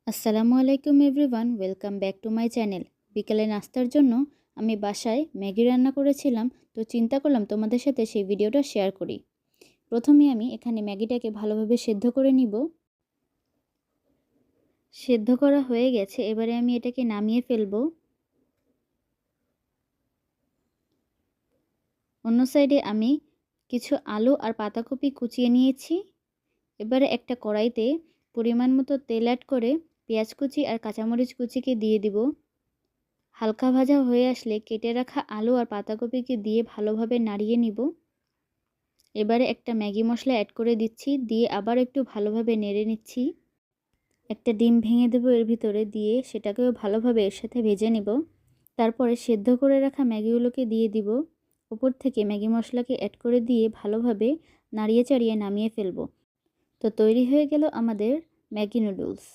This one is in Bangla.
আসসালামু আলাইকুম everyone, welcome back to my channel. বিকালে নাস্তার জন্য আমি বাসায় ম্যাগি রান্না করেছিলাম, তো চিন্তা করলাম তোমাদের সাথে সেই ভিডিওটা শেয়ার করি। প্রথমে আমি এখানে ম্যাগিটাকে ভালোভাবে সেদ্ধ করে নিব। সেদ্ধ করা হয়ে গেছে, এবারে আমি এটাকে নামিয়ে ফেলবো। অন্য সাইডে আমি কিছু আলু আর পাতাকপি কুচিয়ে নিয়েছি। এবারে একটা কড়াইতে পরিমাণ মতো তেল অ্যাড করে পেঁয়াজ কুচি আর কাঁচামরিচ কুচিকে দিয়ে দিব। হালকা ভাজা হয়ে আসলে কেটে রাখা আলু আর পাতাকপিকে দিয়ে ভালোভাবে নাড়িয়ে নিব। এবারে একটা ম্যাগি মশলা অ্যাড করে দিচ্ছি, দিয়ে আবার একটু ভালোভাবে নেড়ে নিচ্ছি। একটা ডিম ভেঙে দেবো এর ভিতরে, দিয়ে সেটাকেও ভালোভাবে এর সাথে ভেজে নিব। তারপরে সেদ্ধ করে রাখা ম্যাগিগুলোকে দিয়ে দিব। উপর থেকে ম্যাগি মশলাকে অ্যাড করে দিয়ে ভালোভাবে নাড়িয়ে চাড়িয়ে নামিয়ে ফেলবো। তো তৈরি হয়ে গেল আমাদের ম্যাগি নুডলস।